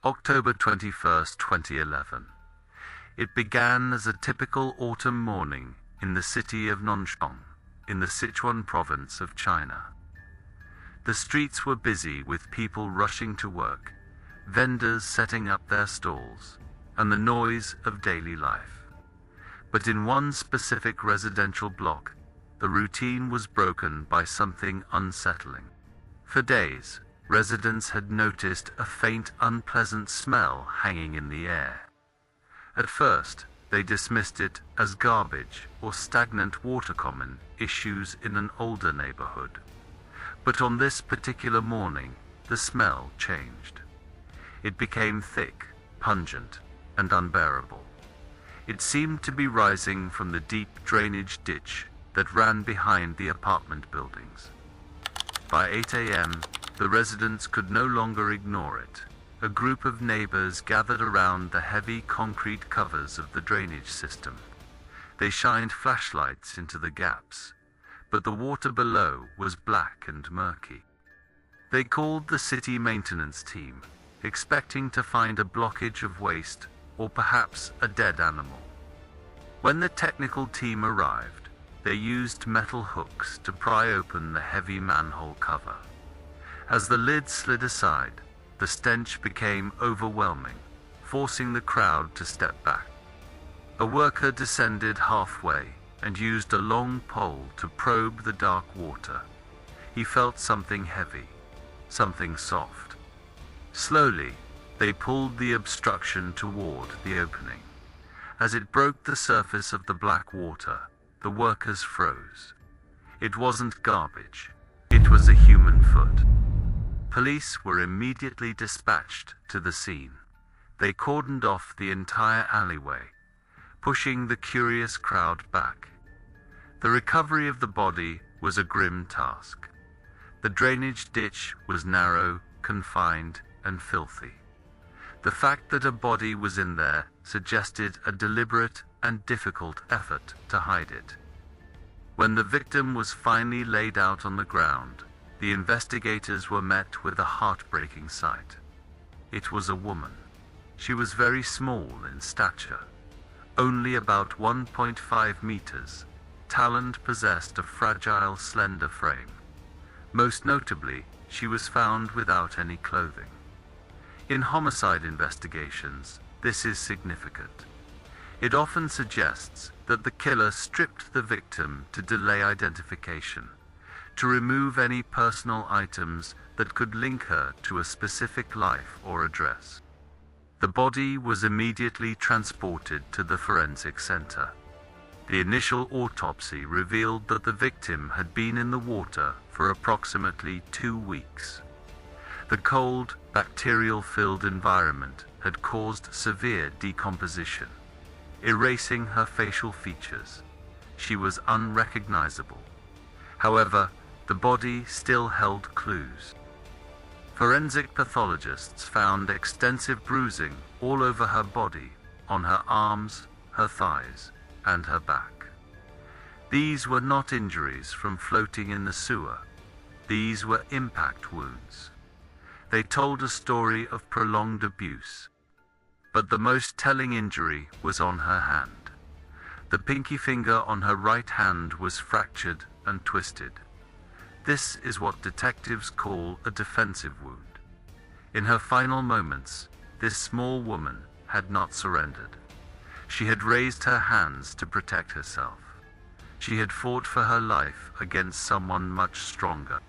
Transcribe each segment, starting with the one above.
October 21st, 2011. It began as a typical autumn morning in the city of Nanchong, in the Sichuan province of China. The streets were busy with people rushing to work, vendors setting up their stalls, and the noise of daily life. But in one specific residential block, the routine was broken by something unsettling. For days, residents had noticed a faint, unpleasant smell hanging in the air. At first, they dismissed it as garbage or stagnant water, common issues in an older neighborhood. But on this particular morning, the smell changed. It became thick, pungent, and unbearable. It seemed to be rising from the deep drainage ditch that ran behind the apartment buildings. By 8 a.m., the residents could no longer ignore it. A group of neighbors gathered around the heavy concrete covers of the drainage system. They shined flashlights into the gaps, but the water below was black and murky. They called the city maintenance team, expecting to find a blockage of waste or perhaps a dead animal. When the technical team arrived, they used metal hooks to pry open the heavy manhole cover. As the lid slid aside, the stench became overwhelming, forcing the crowd to step back. A worker descended halfway and used a long pole to probe the dark water. He felt something heavy, something soft. Slowly, they pulled the obstruction toward the opening. As it broke the surface of the black water, the workers froze. It wasn't garbage. It was a human foot. Police were immediately dispatched to the scene. They cordoned off the entire alleyway, pushing the curious crowd back. The recovery of the body was a grim task. The drainage ditch was narrow, confined, and filthy. The fact that a body was in there suggested a deliberate and difficult effort to hide it. When the victim was finally laid out on the ground, the investigators were met with a heartbreaking sight. It was a woman. She was very small in stature, only about 1.5 meters. Talent possessed a fragile, slender frame. Most notably, she was found without any clothing. In homicide investigations, this is significant. It often suggests that the killer stripped the victim to delay identification, to remove any personal items that could link her to a specific life or address. The body was immediately transported to the forensic center. The initial autopsy revealed that the victim had been in the water for approximately 2 weeks. The cold, bacterial-filled environment had caused severe decomposition, erasing her facial features. She was unrecognizable. However, the body still held clues. Forensic pathologists found extensive bruising all over her body, on her arms, her thighs, and her back. These were not injuries from floating in the sewer. These were impact wounds. They told a story of prolonged abuse. But the most telling injury was on her hand. The pinky finger on her right hand was fractured and twisted. This is what detectives call a defensive wound. In her final moments, this small woman had not surrendered. She had raised her hands to protect herself. She had fought for her life against someone much stronger.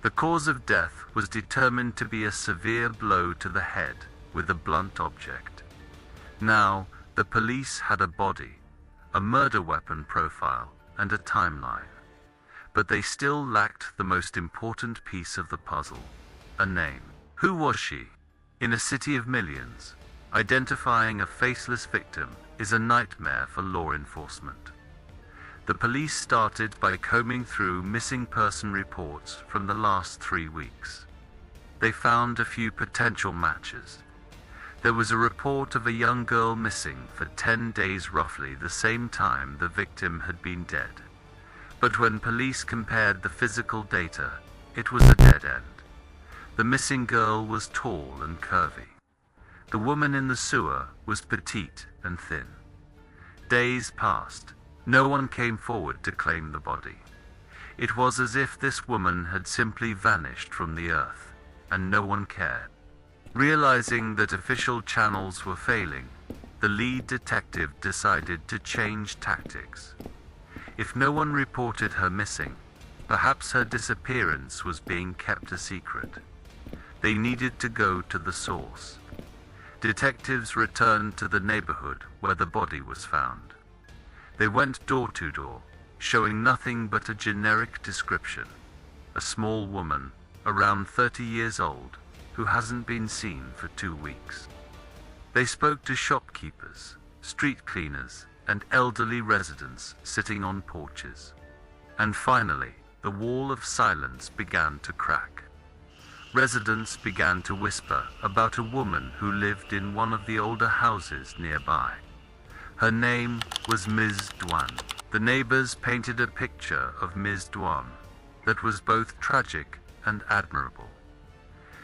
The cause of death was determined to be a severe blow to the head with a blunt object. Now, the police had a body, a murder weapon profile, and a timeline. But they still lacked the most important piece of the puzzle, a name. Who was she? In a city of millions, identifying a faceless victim is a nightmare for law enforcement. The police started by combing through missing person reports from the last 3 weeks. They found a few potential matches. There was a report of a young girl missing for 10 days, roughly the same time the victim had been dead. But when police compared the physical data, it was a dead end. The missing girl was tall and curvy. The woman in the sewer was petite and thin. Days passed. No one came forward to claim the body. It was as if this woman had simply vanished from the earth, and no one cared. Realizing that official channels were failing, the lead detective decided to change tactics. If no one reported her missing, perhaps her disappearance was being kept a secret. They needed to go to the source. Detectives returned to the neighborhood where the body was found. They went door to door, showing nothing but a generic description. A small woman, around 30 years old, who hasn't been seen for 2 weeks. They spoke to shopkeepers, street cleaners, and elderly residents sitting on porches. And finally, the wall of silence began to crack. Residents began to whisper about a woman who lived in one of the older houses nearby. Her name was Ms. Dwan. The neighbors painted a picture of Ms. Dwan that was both tragic and admirable.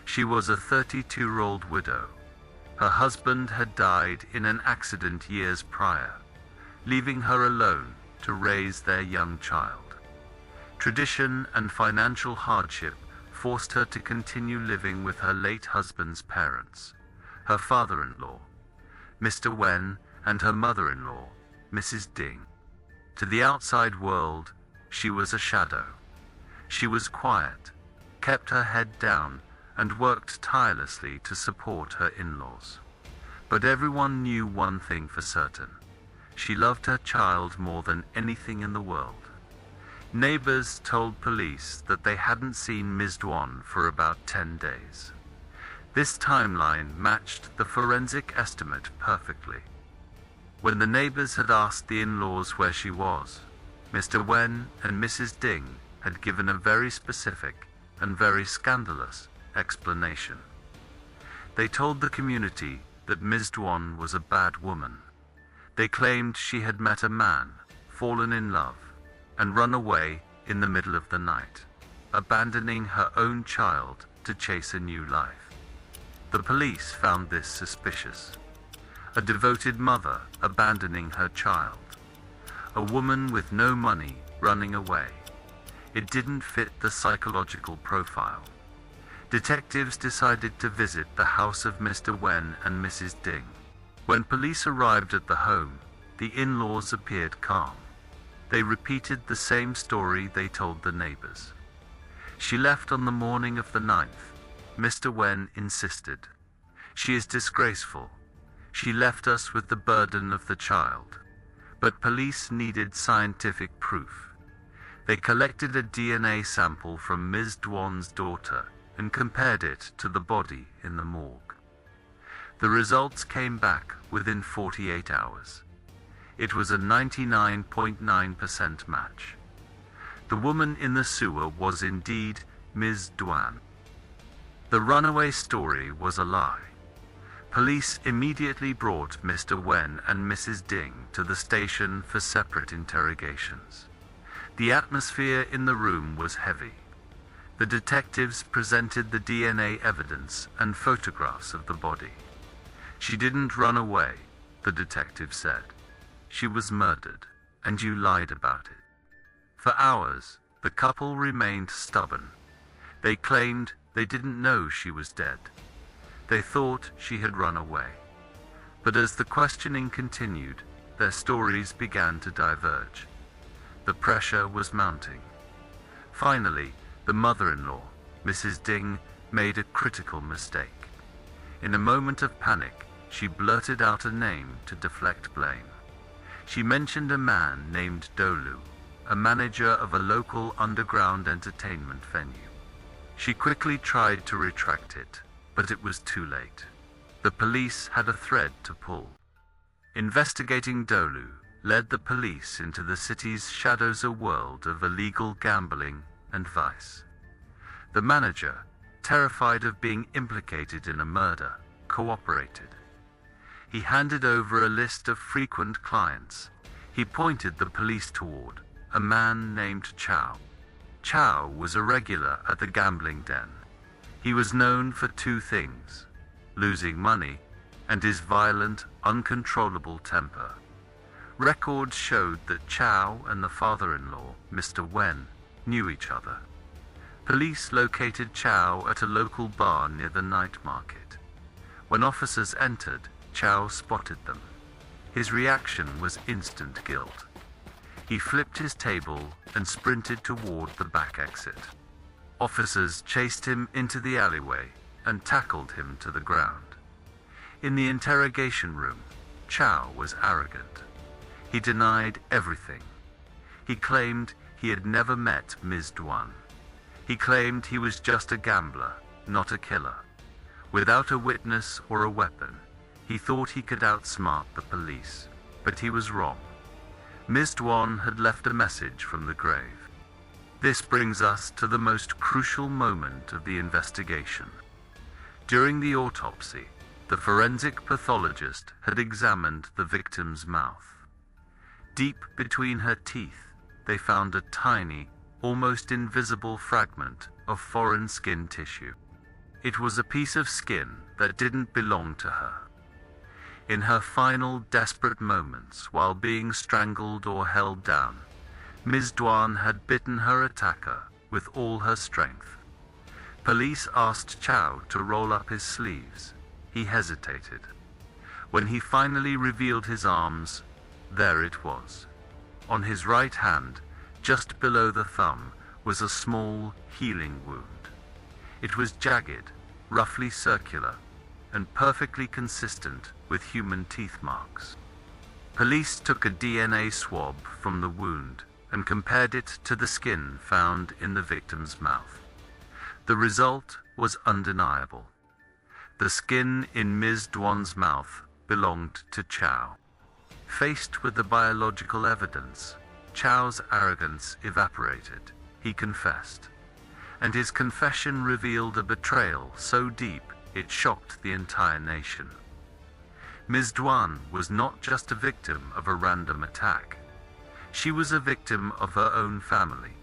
She was a 32-year-old widow. Her husband had died in an accident years prior, leaving her alone to raise their young child. Tradition and financial hardship forced her to continue living with her late husband's parents, her father-in-law, Mr. Wen, and her mother-in-law, Mrs. Ding. To the outside world, she was a shadow. She was quiet, kept her head down, and worked tirelessly to support her in-laws. But everyone knew one thing for certain. She loved her child more than anything in the world. Neighbors told police that they hadn't seen Ms. Dwan for about 10 days. This timeline matched the forensic estimate perfectly. When the neighbors had asked the in-laws where she was, Mr. Wen and Mrs. Ding had given a very specific and very scandalous explanation. They told the community that Ms. Dwan was a bad woman. They claimed she had met a man, fallen in love, and run away in the middle of the night, abandoning her own child to chase a new life. The police found this suspicious. A devoted mother abandoning her child. A woman with no money running away. It didn't fit the psychological profile. Detectives decided to visit the house of Mr. Wen and Mrs. Ding. When police arrived at the home, the in-laws appeared calm. They repeated the same story they told the neighbors. She left on the morning of the 9th. Mr. Wen insisted. She is disgraceful. She left us with the burden of the child. But police needed scientific proof. They collected a DNA sample from Ms. Dwan's daughter and compared it to the body in the morgue. The results came back within 48 hours. It was a 99.9% match. The woman in the sewer was indeed Ms. Dwan. The runaway story was a lie. Police immediately brought Mr. Wen and Mrs. Ding to the station for separate interrogations. The atmosphere in the room was heavy. The detectives presented the DNA evidence and photographs of the body. She didn't run away, the detective said. She was murdered, and you lied about it. For hours, the couple remained stubborn. They claimed they didn't know she was dead. They thought she had run away. But as the questioning continued, their stories began to diverge. The pressure was mounting. Finally, the mother-in-law, Mrs. Ding, made a critical mistake. In a moment of panic, she blurted out a name to deflect blame. She mentioned a man named Dolu, a manager of a local underground entertainment venue. She quickly tried to retract it, but it was too late. The police had a thread to pull. Investigating Dolu led the police into the city's shadows, a world of illegal gambling and vice. The manager, terrified of being implicated in a murder, cooperated. He handed over a list of frequent clients. He pointed the police toward a man named Chow. Chow was a regular at the gambling den. He was known for two things: losing money and his violent, uncontrollable temper. Records showed that Chow and the father-in-law, Mr. Wen, knew each other. Police located Chow at a local bar near the night market. When officers entered, Chow spotted them. His reaction was instant guilt. He flipped his table and sprinted toward the back exit. Officers chased him into the alleyway and tackled him to the ground. In the interrogation room, Chow was arrogant. He denied everything. He claimed he had never met Ms. Dwan. He claimed he was just a gambler, not a killer. Without a witness or a weapon, he thought he could outsmart the police, but he was wrong. Ms. Dwan had left a message from the grave. This brings us to the most crucial moment of the investigation. During the autopsy, the forensic pathologist had examined the victim's mouth. Deep between her teeth, they found a tiny, almost invisible fragment of foreign skin tissue. It was a piece of skin that didn't belong to her. In her final desperate moments, while being strangled or held down, Ms. Dwan had bitten her attacker with all her strength. Police asked Chow to roll up his sleeves. He hesitated. When he finally revealed his arms, there it was. On his right hand, just below the thumb, was a small, healing wound. It was jagged, roughly circular, and perfectly consistent with human teeth marks. Police took a DNA swab from the wound and compared it to the skin found in the victim's mouth. The result was undeniable. The skin in Ms. Dwan's mouth belonged to Chow. Faced with the biological evidence, Chow's arrogance evaporated. He confessed. And his confession revealed a betrayal so deep it shocked the entire nation. Ms. Dwan was not just a victim of a random attack. She was a victim of her own family.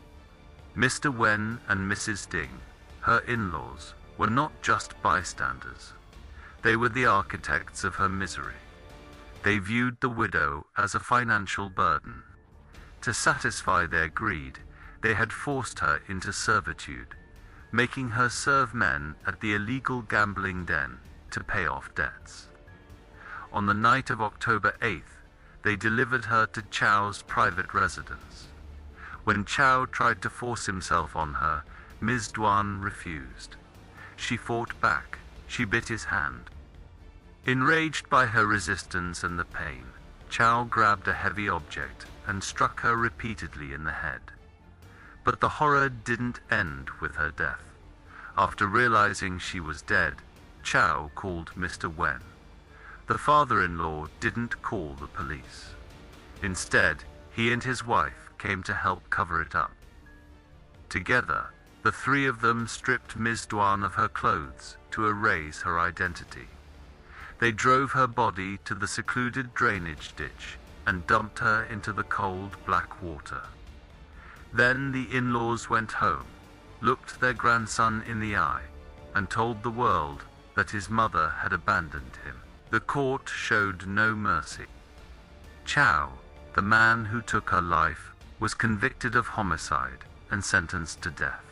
Mr. Wen and Mrs. Ding, her in-laws, were not just bystanders. They were the architects of her misery. They viewed the widow as a financial burden. To satisfy their greed, they had forced her into servitude, making her serve men at the illegal gambling den to pay off debts. On the night of October 8th, they delivered her to Chow's private residence. When Chow tried to force himself on her, Ms. Dwan refused. She fought back. She bit his hand. Enraged by her resistance and the pain, Chow grabbed a heavy object and struck her repeatedly in the head. But the horror didn't end with her death. After realizing she was dead, Chow called Mr. Wen. The father-in-law didn't call the police. Instead, he and his wife came to help cover it up. Together, the three of them stripped Ms. Dwan of her clothes to erase her identity. They drove her body to the secluded drainage ditch and dumped her into the cold, black water. Then the in-laws went home, looked their grandson in the eye, and told the world that his mother had abandoned him. The court showed no mercy. Chow, the man who took her life, was convicted of homicide and sentenced to death.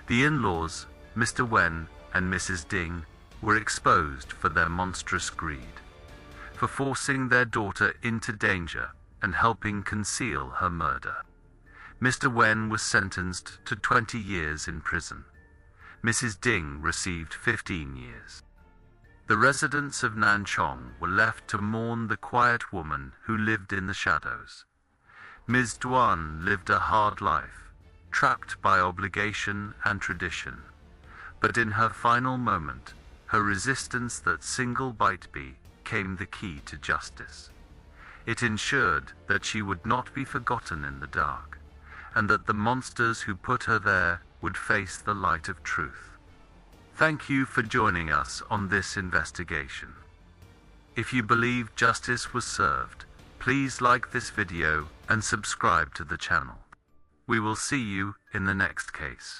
The in-laws, Mr. Wen and Mrs. Ding, were exposed for their monstrous greed, for forcing their daughter into danger and helping conceal her murder. Mr. Wen was sentenced to 20 years in prison. Mrs. Ding received 15 years. The residents of Nanchong were left to mourn the quiet woman who lived in the shadows. Ms. Dwan lived a hard life, trapped by obligation and tradition. But in her final moment, her resistance that single bite became the key to justice. It ensured that she would not be forgotten in the dark, and that the monsters who put her there would face the light of truth. Thank you for joining us on this investigation. If you believe justice was served, please like this video and subscribe to the channel. We will see you in the next case.